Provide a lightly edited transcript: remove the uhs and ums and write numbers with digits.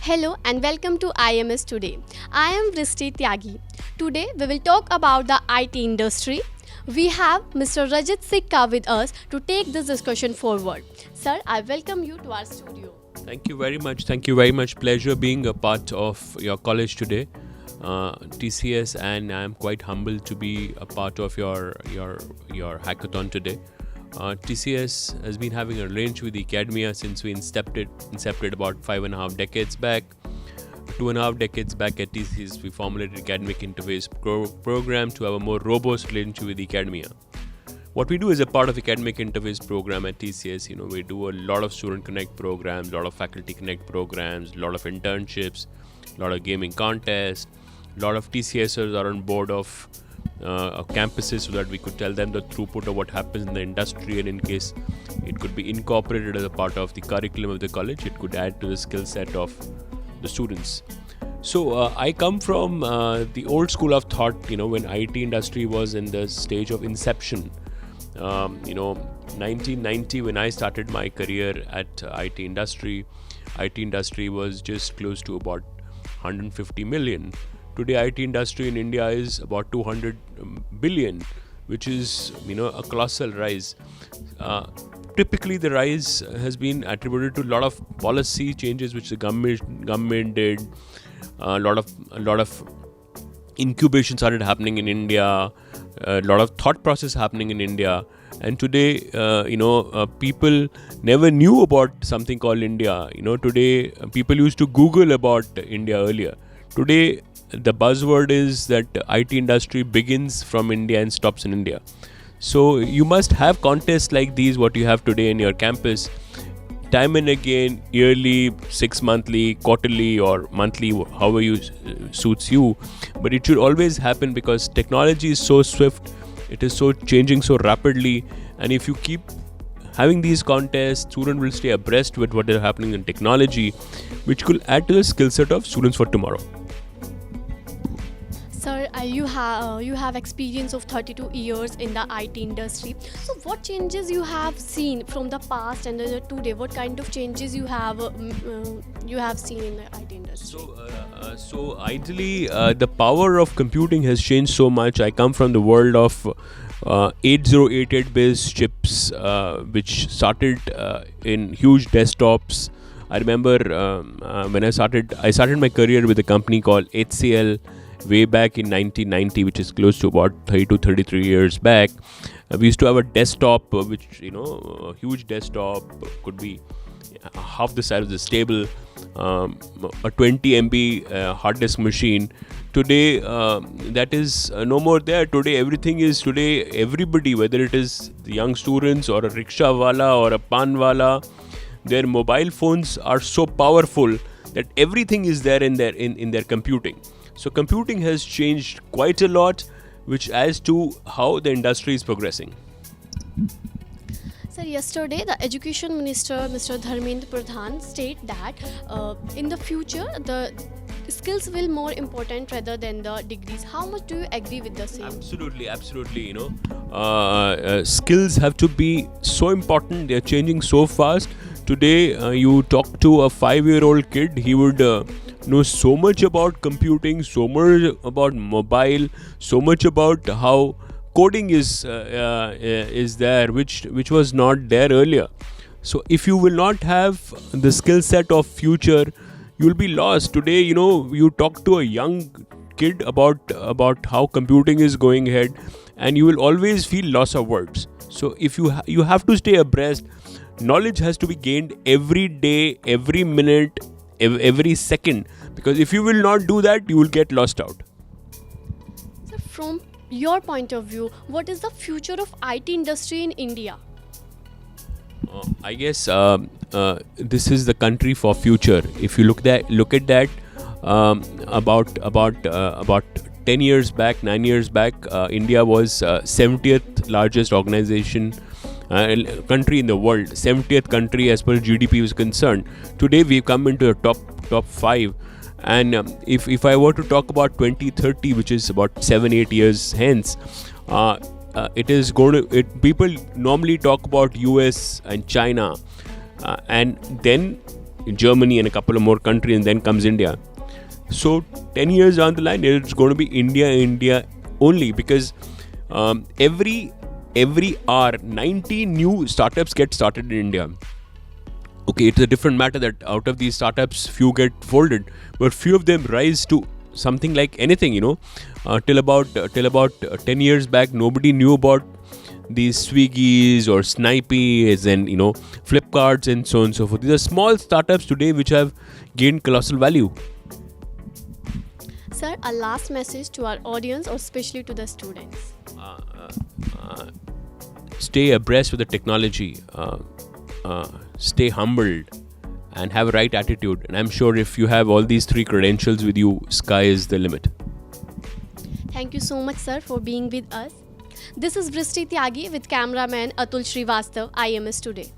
Hello and welcome to IMS Today. I am Tyagi. Today we will talk about the IT industry. We have Mr. Rajit Sikka with us to take this discussion forward. Sir, I welcome you to our studio. Thank you very much. Thank you very much. Pleasure being a part of your college today, TCS, and I'm quite humbled to be a part of your hackathon today. TCS has been having a relationship with the academia since we incepted about 5.5 decades back. 2.5 decades back at TCS, we formulated academic interface program to have a more robust relationship with the academia. What we do is a part of academic interface program at TCS. We do a lot of student connect programs, a lot of faculty connect programs, a lot of internships, a lot of gaming contests. A lot of TCSers are on board of campuses so that we could tell them the throughput of what happens in the industry, and in case it could be incorporated as a part of the curriculum of the college, it could add to the skill set of the students. So I come from the old school of thought, when IT industry was in the stage of inception. 1990, when I started my career at IT industry was just close to about 150 million. Today, IT industry in India is about 200 billion, which is, a colossal rise. Typically, the rise has been attributed to a lot of policy changes which the government did. A lot of incubation started happening in India. A lot of thought process happening in India. And today, people never knew about something called India. Today, people used to Google about India earlier. Today, the buzzword is that IT industry begins from India and stops in India. So you must have contests like these, what you have today in your campus, time and again, yearly, 6 monthly, quarterly or monthly, however suits you. But it should always happen because technology is so swift, it is so changing so rapidly, and if you keep having these contests, students will stay abreast with what is happening in technology, which could add to the skill set of students for tomorrow. Sir, you have experience of 32 years in the IT industry. So what changes you have seen from the past and today? What kind of changes you have seen in the IT industry? So ideally, the power of computing has changed so much. I come from the world of 8088 based chips, which started in huge desktops. I remember when I started my career with a company called HCL. Way back in 1990, which is close to about 30 to 33 years back, we used to have a desktop, which, a huge desktop, could be half the size of this table, a 20 MB hard disk machine. Today, that is no more there. Today, everybody, whether it is the young students or a rickshaw wala or a pan wala, their mobile phones are so powerful that everything is there in their computing. So computing has changed quite a lot, which adds to how the industry is progressing. Sir, yesterday the Education Minister, Mr. Dharmendra Pradhan, stated that in the future the skills will more important rather than the degrees. How much do you agree with the same? Absolutely. Skills have to be so important. They are changing so fast. Today, you talk to a 5-year-old kid, he would know so much about computing, so much about mobile, so much about how coding is there, which was not there earlier. So if you will not have the skill set of future, you will be lost. Today, you talk to a young kid about how computing is going ahead, and you will always feel loss of words. So if you have to stay abreast. Knowledge has to be gained every day, every minute, every second, because if you will not do that, you will get lost out. So from your point of view, what is the future of IT industry in India? I guess this is the country for future. If you look at that, about 10 years back, 9 years back, India was 70th largest country in the world, 70th country as per GDP is concerned. Today we've come into the top 5, and if I were to talk about 2030, which is about 7-8 years hence, it is going to. People normally talk about US and China, and then Germany and a couple of more countries, and then comes India. So 10 years down the line, it's going to be India only, because every hour 90 new startups get started in India. Okay, it's a different matter that out of these startups, few get folded, but few of them rise to something like anything. Till about 10 years back, nobody knew about these Swiggies or Snipes and Flipkarts and so on and so forth. These are small startups today which have gained colossal value. Sir, a last message to our audience, or especially to the students. Stay abreast with the technology. Stay humbled and have a right attitude. And I'm sure if you have all these 3 credentials with you, sky is the limit. Thank you so much, sir, for being with us. This is Vrishti Tyagi with cameraman Atul Srivastava, IMS Today.